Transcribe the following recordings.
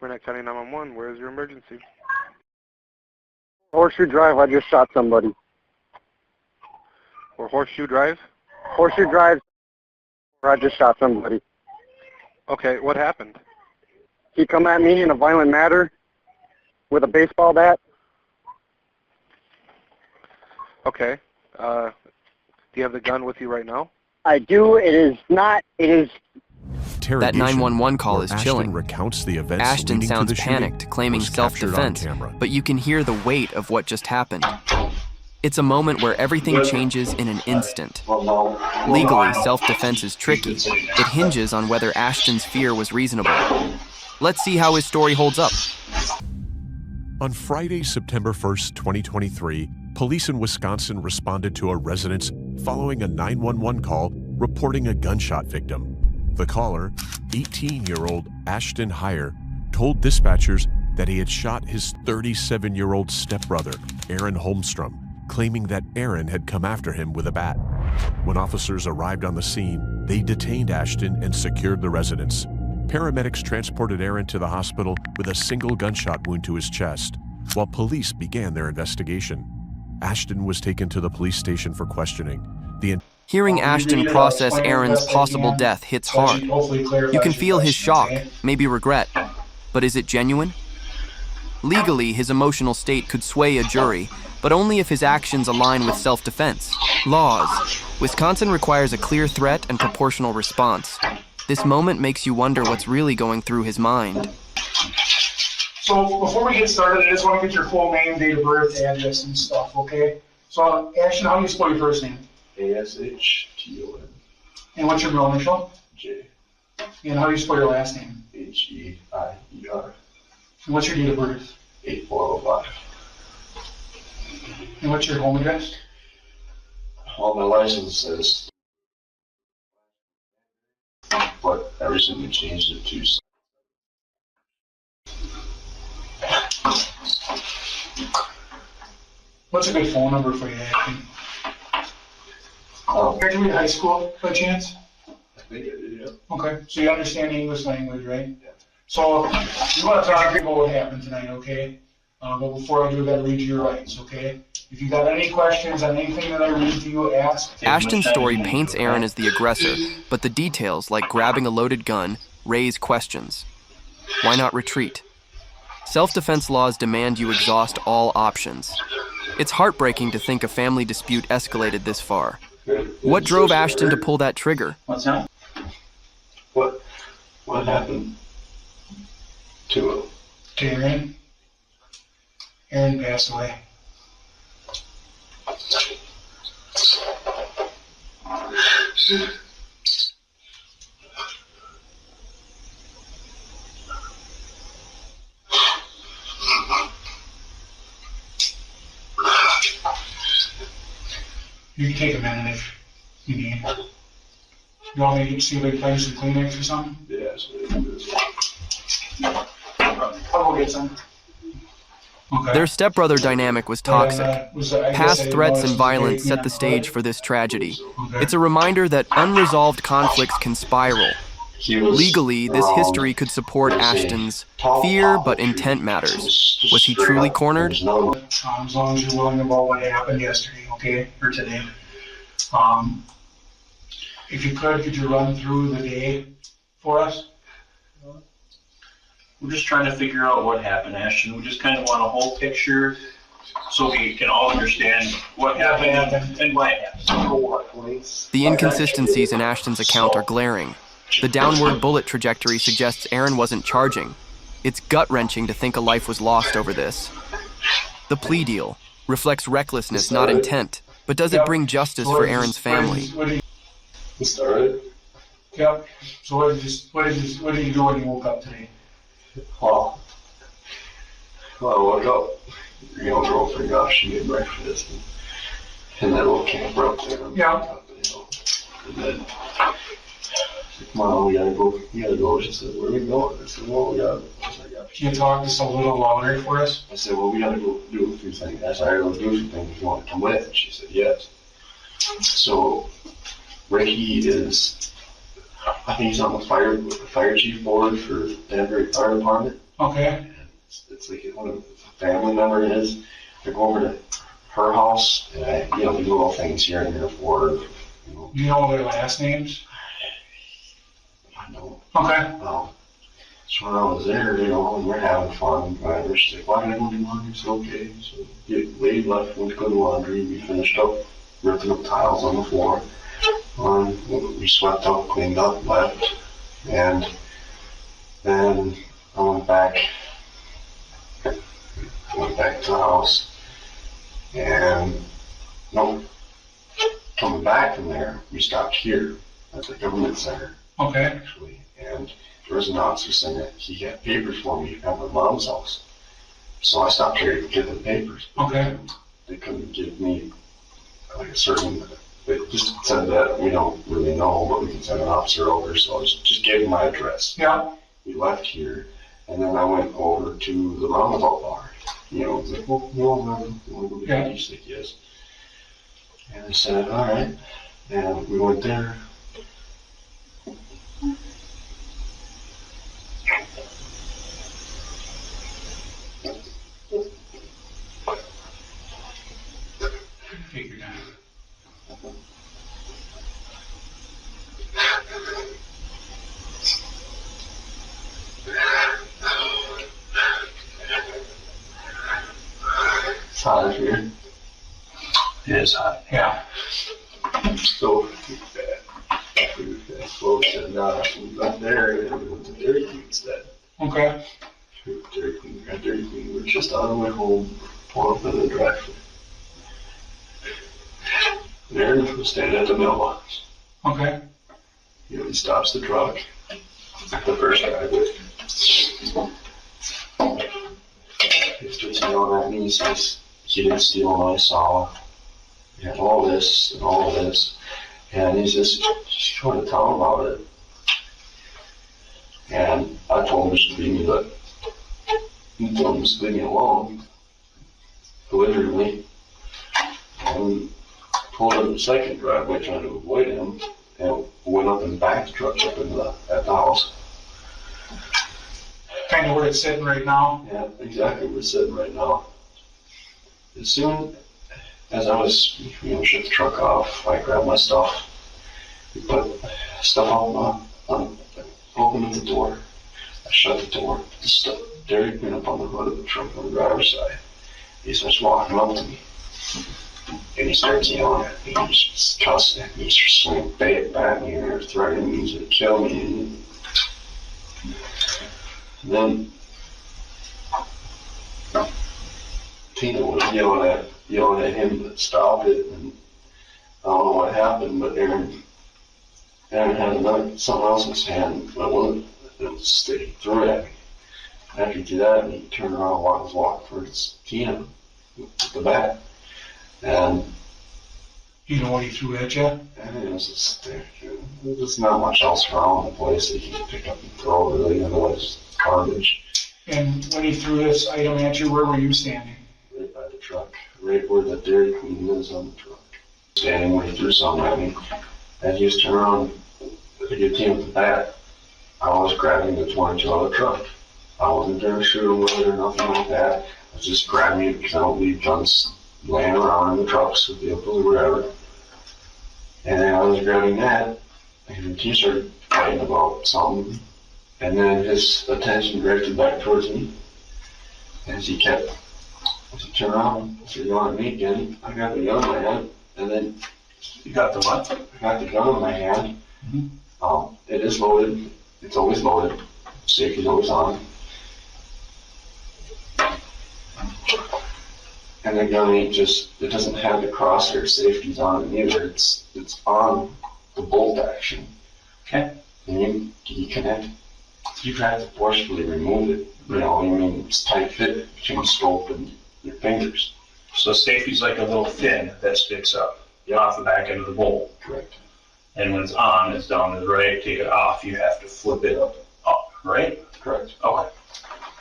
Gwinnett County 911, where is your emergency? Horseshoe Drive, I just shot somebody. Or Horseshoe Drive? Horseshoe Drive, I just shot somebody. Okay, what happened? He come at me in a violent manner with a baseball bat. Okay. Do you have the gun with you right now? I do. It is not. It is. That 911 call is chilling. Recounts the events Ashton sounds panicked, claiming self-defense, but you can hear the weight of what just happened. It's a moment where everything changes in an instant. Legally, self-defense is tricky. It hinges on whether Ashton's fear was reasonable. Let's see how his story holds up. On Friday, September 1st, 2023, police in Wisconsin responded to a residence following a 911 call reporting a gunshot victim. The caller, 18-year-old Ashton Heyer, told dispatchers that he had shot his 37-year-old stepbrother, Aaron Holmstrom, claiming that Aaron had come after him with a bat. When officers arrived on the scene, they detained Ashton and secured the residence. Paramedics transported Aaron to the hospital with a single gunshot wound to his chest, while police began their investigation. Ashton was taken to the police station for questioning. Hearing Ashton process Aaron's possible death hits hard. You can feel his shock, maybe regret. But is it genuine? Legally, his emotional state could sway a jury, but only if his actions align with self-defense. Laws. Wisconsin requires a clear threat and proportional response. This moment makes you wonder what's really going through his mind. So before we get started, I just want to get your full name, date of birth, address, and stuff, okay? So Ashton, how do you spell your first name? A-S-H-T-O-N. And what's your middle initial? J. And how do you spell your last name? H-E-I-E-R. And what's your date of birth? 8405. And what's your home address? Well, my license says, but I recently changed it to. What's a good phone number for you, Ashton? Graduated high school by chance? I think I did, yeah. Okay, so you understand the English language, right? Yeah. So we want to talk about what happened tonight, okay? But before I do, I got to read you your rights, okay? If you got any questions on anything that I read to you, ask. Ashton's story paints Aaron as the aggressor, but the details, like grabbing a loaded gun, raise questions. Why not retreat? Self-defense laws demand you exhaust all options. It's heartbreaking to think a family dispute escalated this far. What drove Ashton to pull that trigger? What's that? What happened to Aaron? Aaron passed away. You can take a minute if you need. You want me to see if I can find some Kleenex or something? Yes. I'll go get some. Okay. Their stepbrother dynamic was toxic. Past threats and violence set the stage for this tragedy. It's a reminder that unresolved conflicts can spiral. Legally, this history could support Ashton's fear, but intent matters. Was he truly cornered? As long as you're willing about what happened yesterday, okay, or today. If you could you run through the day for us? We're just trying to figure out what happened, Ashton. We just kind of want a whole picture so we can all understand what happened and why it happened. The inconsistencies in Ashton's account are glaring. The downward bullet trajectory suggests Aaron wasn't charging. It's gut-wrenching to think a life was lost over this. The plea deal reflects recklessness, not intent, but does it bring justice for Aaron's family? We started? Yep. So what did you do when you woke up today? Well, I woke up, your girlfriend got up, she made breakfast, and that little camper up there. Yeah. And then, Mom, we gotta go. She said, where are we going? I said, well, we gotta. Can you talk just a little louder for us? I said, well, we gotta go do a few things. I said, I gotta go do a few things if you want to come with. And she said, yes. So, Ricky is, I think he's on the fire chief board for Denver Fire Department. Okay. It's like one of the family member is. I go over to her house and I, we do little things here and there for her. Do you know their last names? I don't. Okay. So when I was there, and we're having fun, whatever. She's like, why did I go do laundry? It's okay. So Wade left, went to go do laundry. We finished up ripping up tiles on the floor. We swept up, cleaned up, left, and then I went back to the house, and coming back from there, we stopped here at the government center. Okay. Actually, and there was an officer saying that he had papers for me at my mom's house. So I stopped here to get the papers. Okay. They couldn't give me like a certain. They just said that we don't really know, but we can send an officer over. So I just gave him my address. Yeah. We left here, and then I went over to the roundabout bar. It's like, well, you want to go to the beach? Like, yes. And I said, all right. And we went there. Take your time. It's hot here. It is hot. Yeah. So, folks said, we left there and we went to Dairy Queen instead. Okay. Dairy Queen. We're just on our way home, pulling up in the driveway. And Aaron was standing at the mailbox. Okay. He stops the truck at the first driveway. He starts yelling at me. He says, he didn't steal my saw. And all this and all this. And he's just trying to tell him about it. And I told him just to leave me, he told him just leave me alone, belligerently. And pulled up the second driveway trying to avoid him, and went up and backed the truck up at the house. Kind of where it's sitting right now. Yeah, exactly where it's sitting right now. As soon as I was, shut the truck off, I grabbed my stuff. We put stuff on opened the door. I shut the door. The stuff, Dairy Queen up on the hood of the truck on the driver's side. He starts walking up to me. And he starts yelling at me. He's cussing at me. He's swinging bait at me and threatening me to kill me. And then Tina was yelling at him to stop it, and I don't know what happened, but Aaron had something else in his hand, but it was sticking through it at me. After he did that, he turned around and was walking towards Tina with the bat. And you know what he threw at you? And it was just there's not much else around the place that you can pick up and throw, really, otherwise garbage. And when he threw this item at you, where were you standing? Right by the truck, right where the Dairy Queen is on the truck. Standing where he threw something at me. And he just turned around to get Tina with the bat. I was grabbing the 22 out of the truck. I wasn't going to shoot him with it or nothing like that. I was just grabbing it because I don't leave guns laying around in the trucks or vehicles or whatever. And then I was grabbing that, and he started fighting about something. And then his attention directed back towards me. As he turned around, started yelling at me again. I got the gun in my hand, and then You got the what? I got the gun in my hand. Mm-hmm. It is loaded. It's always loaded. Safety's always on. And the gun ain't it doesn't have the crosshair safeties on it either. It's on the bolt action. Okay. And you connect. You have to forcefully remove it. It's tight fit between the scope and your fingers. So safety's like a little fin that sticks up off the back end of the bolt. Correct. And when it's on, it's down to the right. Take it off, you have to flip it up, right? Correct. Okay.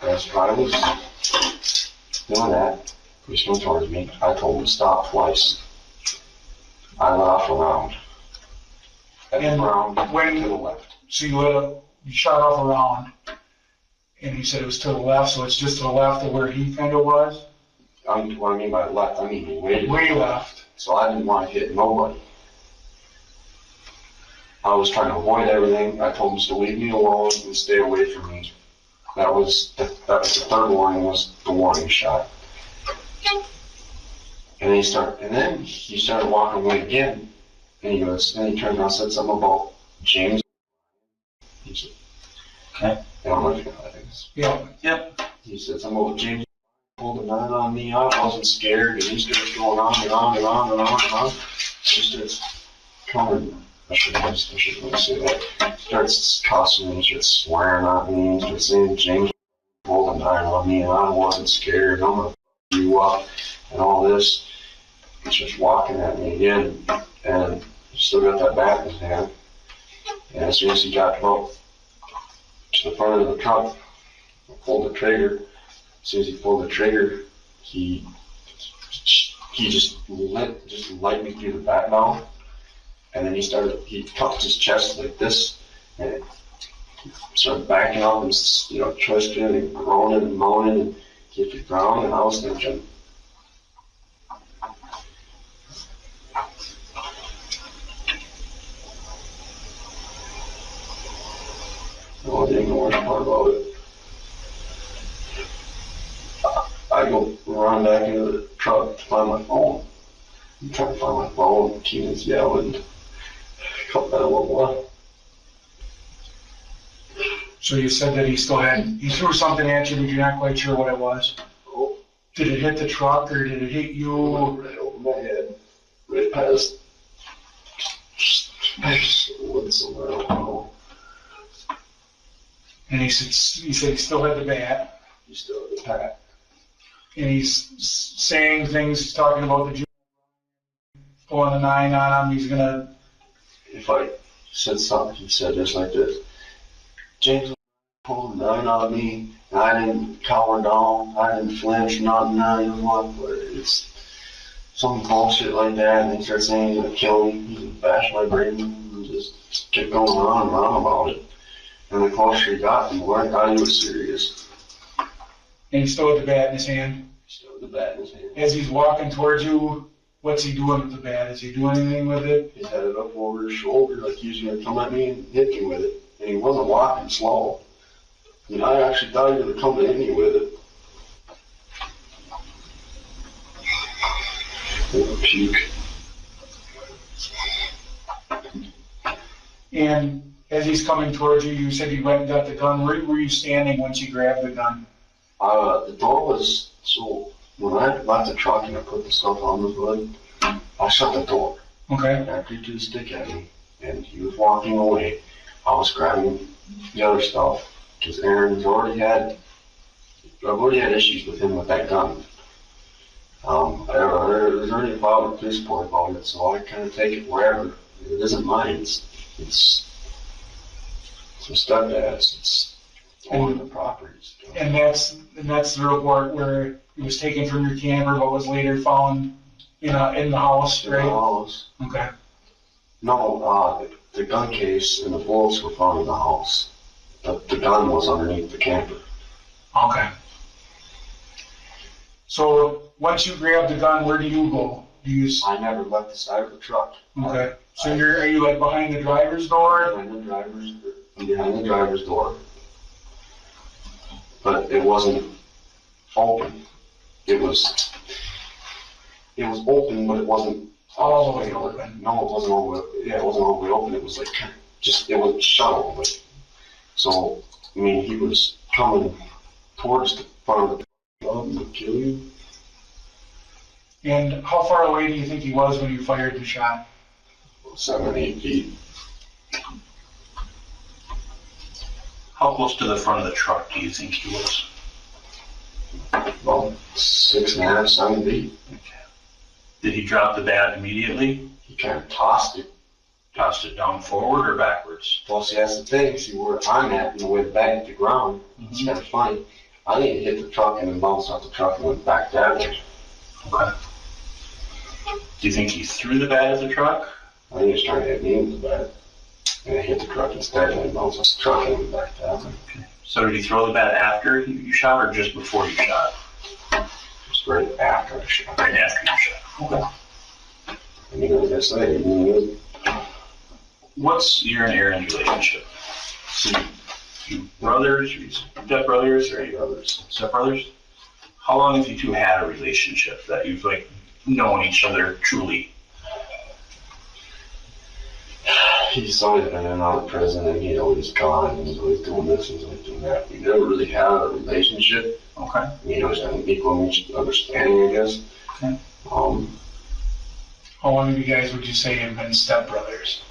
As I was doing that, he came towards me. I told him to stop twice. I let off a round. And round when- to the left. So you shot off a round, And you said it was to the left, so it's just to the left of where he kind of was? What I mean by left, I mean way left. So I didn't want to hit nobody. I was trying to avoid everything. I told him to leave me alone and stay away from me. That was the third warning, was the warning shot. And then he started walking away again. And he turned around and said something about James. He said, Okay. I don't know if you know what that is. Yeah. Yep. He said something about James pulled a knife on me. I wasn't scared, and he starts going on and on and on and on and on. He starts coming. I shouldn't really say that. He starts cussing, he starts swearing at me, he starts saying James pulled a knife on me, and I wasn't scared. I'm gonna f you up, and all this. He's just walking at me again, and he still got that bat in his hand. And as soon as he got about to the front of the truck, pulled the trigger. As soon as he pulled the trigger, he just light me through the back mouth, and then he cupped his chest like this, and started backing up and twisting and groaning and moaning and hit the ground, and I was thinking, no, I didn't know the worst part about it. I go run back into the truck to find my phone. I'm trying to find my phone. Keenan's yelling. Call 911. So you said that he threw something at you, but you're not quite sure what it was. Oh. Did it hit the truck or did it hit you? Right over my head. Right past. Went somewhere, I don't know. And he said he still had the bat. He still had the pat. And he's saying things, he's talking about the pulling a 9 on him, he's gonna... If I said something, he said just like this. James pulled a 9 on me, and I didn't cower down, I didn't flinch, nothing, it's some bullshit like that, and he started saying he's gonna kill me, he's gonna bash my brain, and just kept going on and on about it. And the closer he got, the more I thought he was serious. And he still had the bat in his hand. Still with the bat in his hand. As he's walking towards you, what's he doing with the bat? Is he doing anything with it? He had it up over his shoulder like he was gonna come at me and hit me with it. And he wasn't walking slow. I mean, I actually thought he was gonna come to hit me with it. Puke. And as he's coming towards you, you said you went and got the gun. Where were you standing once you grabbed the gun? The door was, so when I left the truck and I put the stuff on the hood, I shut the door. Okay. And after he threw the stick at me, and he was walking away, I was grabbing the other stuff, because I've already had issues with him with that gun. There's already a file with the police report about it, so I kind of take it wherever. It isn't mine, it's some stepdads, it's all the properties. And that's the report where it was taken from your camera, but was later found in the house, right? In the house. Okay. No, the gun case and the bullets were found in the house. The gun was underneath the camper. Okay. So once you grab the gun, where do you go? I never left the side of the truck. Okay. So are you like behind the driver's door? Behind the driver's door. But it wasn't open. It was open, but it wasn't all the way open. No, it wasn't all the way. Yeah, it wasn't all the way open. It was like it was shut all the way. So I mean, he was coming towards the front of the club to kill you. And how far away do you think he was when you fired the shot? 7, 8 feet. How close to the front of the truck do you think he was? About 6.5, 7 feet. Okay. Did he drop the bat immediately? He kind of tossed it. Tossed it down forward or backwards? Well, see, that's the thing. See, where I'm at and the way back at the ground, it's kind of funny. I think it hit the truck and then bounced off the truck and went back that way. Okay. Do you think he threw the bat at the truck? I think he was trying to hit me with the bat. And it hit the truck instead and then bounced off the truck and went back that way. Okay. So did he throw the bat after you shot or just before you shot? Just right after I shot. Right after you shot. Okay. I mean, like I say, What's your and Aaron's relationship? So you brothers, or you stepbrothers, or you brothers. stepbrothers? How long have you two had a relationship that you've like known each other truly? He's always been in and out of prison, and he's always gone, and he's always doing this, he's always doing that. We never really had a relationship. Okay. We always had an equal understanding, I guess. Okay. How long of you guys would you say have been stepbrothers?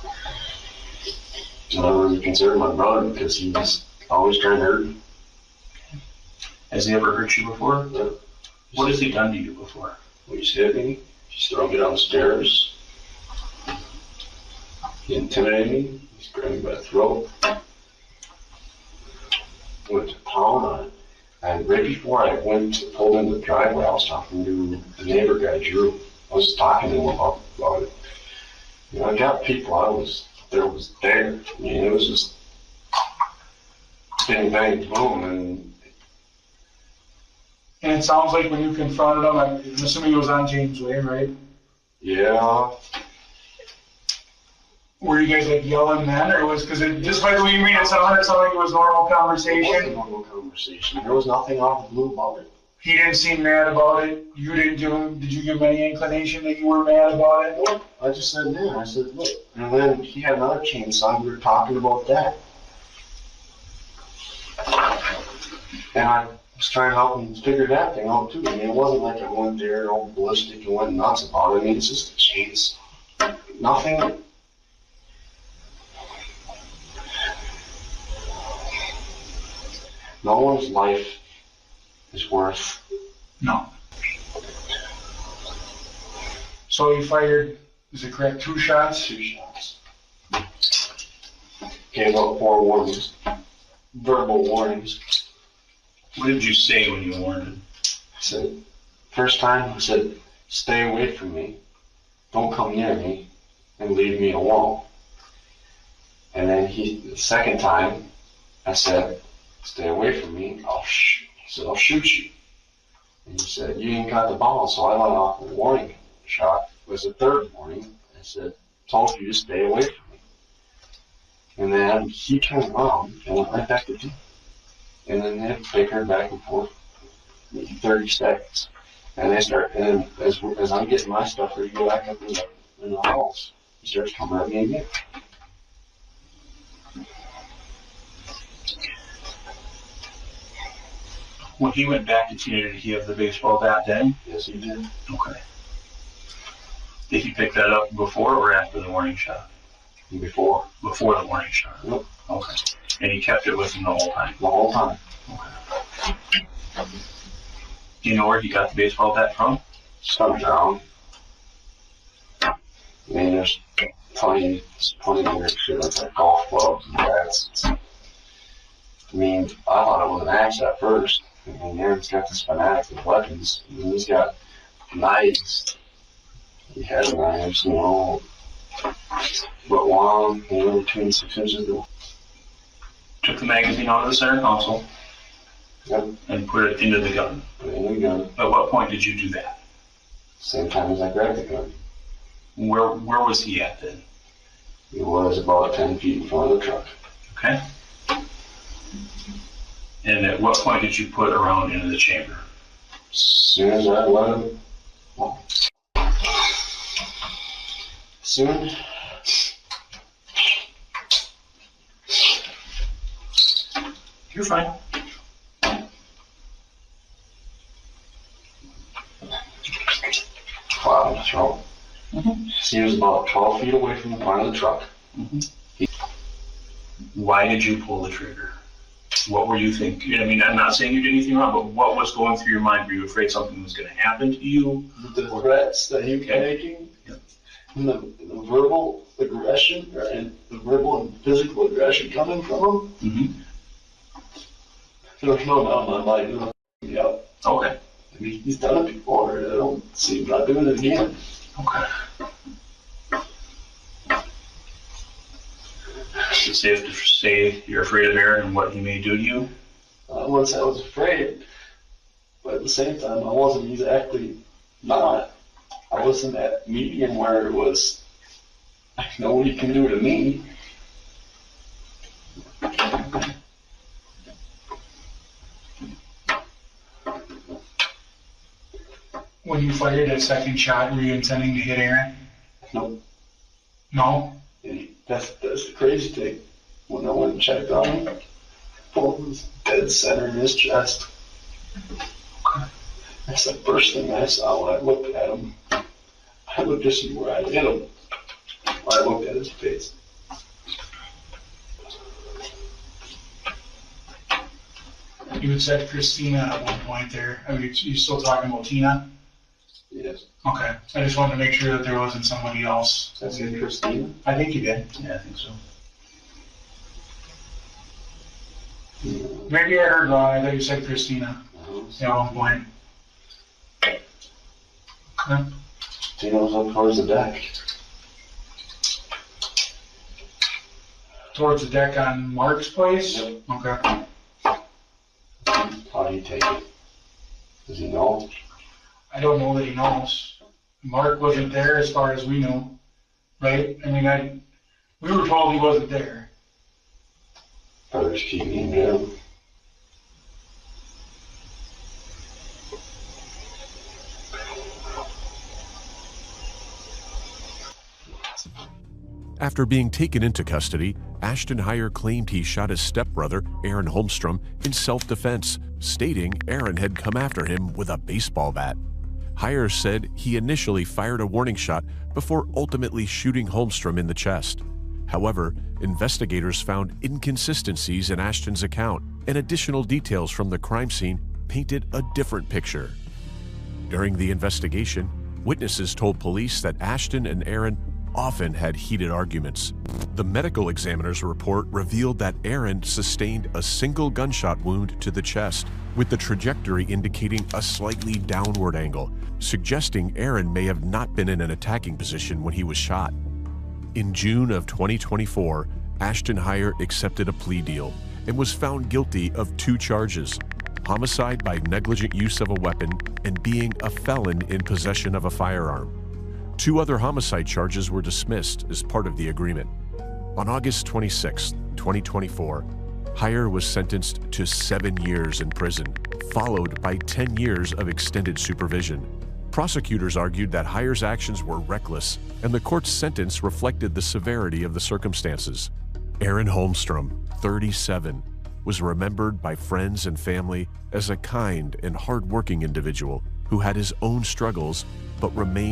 I don't really consider my brother because he was always trying to hurt me. Has he ever hurt you before? Yeah. What has he done to you before? He's hit me, he's thrown me down the stairs, he intimidated me, he's grabbed me by the throat. Went to town on it, and right before I pulled into the driveway, I was talking to the neighbor guy, Drew. I was talking to him about it. You know, I got people there. I mean, it was just bang, bang, boom, and And it sounds like when you confronted him, I'm assuming it was on James Way, right? yeah. Were you guys like yelling then, or was because just by the way you made it sound like it was normal It was a conversation? normal conversation. There was nothing out of the blue about it. He didn't seem mad about it. You didn't do him. Did you give him any inclination that you were mad about it? Well, I just said, yeah. I said, look. And then he had another chainsaw. We were talking about that. And I was trying to help him figure that thing out too. I mean, it wasn't like I went there all ballistic and went nuts about it. I mean, it's just a chainsaw. Nothing. No one's life is worth. No. So you fired, is it correct, 2 shots? 2 shots. Gave up 4 warnings. Verbal warnings. What did you say when you warned him? I said, first time, I said, stay away from me. Don't come near me and leave me alone. And then the second time, I said, stay away from me. He said, I'll shoot you. And he said, you ain't got the ball. So I let off a warning shot. It was the 3rd warning. I said, told you to stay away from me. And then he turned around and went right back to me. And then they bickered back and forth, maybe 30 seconds. And as I'm getting my stuff ready to go back up in the house, he starts coming at me again. When he went back to you, did he have the baseball bat then? Yes, he did. Okay. Did he pick that up before or after the warning shot? Before. Before the warning shot? Yep. Okay. And he kept it with him the whole time? The whole time. Okay. Do you know where he got the baseball bat from? Somehow. I mean, there's plenty weird shit like golf clubs and bats. I mean, I thought it was an axe at first. I mean, Aaron's got this fanatic with weapons. I mean, he's got knives. He has knives, you know, but long, you know, between 6 inches. Took the magazine out of the center console. Yep. And put it into the gun. Put it in the gun. At what point did you do that? Same time as I grabbed the gun. Where was he at then? He was about 10 feet in front of the truck. Okay. And at what point did you put a round into the chamber? As soon as I let him, well, soon. You're fine. Cloud in the throat. He was about 12 feet away from the front of the truck. Why did you pull the trigger? What were you thinking? I mean, I'm not saying you did anything wrong, but what was going through your mind? Were you afraid something was going to happen to you? The threats that he was making, and the verbal aggression, and the verbal and physical aggression coming from him, there's no doubt in my mind. Yeah. Okay. I mean, he's done it before, and I don't see him not doing it again. Okay. it safe to say you're afraid of Aaron and what he may do to you? I wouldn't say I was afraid, but at the same time, I wasn't exactly not. I was in that medium where it was, I know what he can do to me. When you fired that second shot, were you intending to hit Aaron? Nope. No? That's the crazy thing. When I went and checked on him, bullet was dead center in his chest. That's the first thing I saw when I looked at him. I looked to see where I hit him. When I looked at his face. You had said Christina at one point there. I mean, you still talking about Tina? Yes. Okay. I just wanted to make sure that there wasn't somebody else. That's interesting. I think you did. Yeah, I think so. Maybe I heard wrong. I thought you said Christina. Yeah, at one point. Okay. Tina was up towards the deck. Towards the deck on Mark's place? Yep. Okay. How do you take it? Does he know? I don't know that he knows. Mark wasn't there as far as we know, right? I mean, we were told he wasn't there. Better just keep me in jail. After being taken into custody, Ashton Heyer claimed he shot his stepbrother, Aaron Holmstrom, in self-defense, stating Aaron had come after him with a baseball bat. Heyer said he initially fired a warning shot before ultimately shooting Holmstrom in the chest. However, investigators found inconsistencies in Ashton's account, and additional details from the crime scene painted a different picture. During the investigation, witnesses told police that Ashton and Aaron often had heated arguments. The medical examiner's report revealed that Aaron sustained a single gunshot wound to the chest, with the trajectory indicating a slightly downward angle, suggesting Aaron may have not been in an attacking position when he was shot. In June of 2024, Ashton Heyer accepted a plea deal and was found guilty of 2 charges: homicide by negligent use of a weapon and being a felon in possession of a firearm. 2 other homicide charges were dismissed as part of the agreement. On August 26, 2024, Heyer was sentenced to 7 years in prison, followed by 10 years of extended supervision. Prosecutors argued that Heyer's actions were reckless, and the court's sentence reflected the severity of the circumstances. Aaron Holmstrom, 37, was remembered by friends and family as a kind and hardworking individual who had his own struggles but remained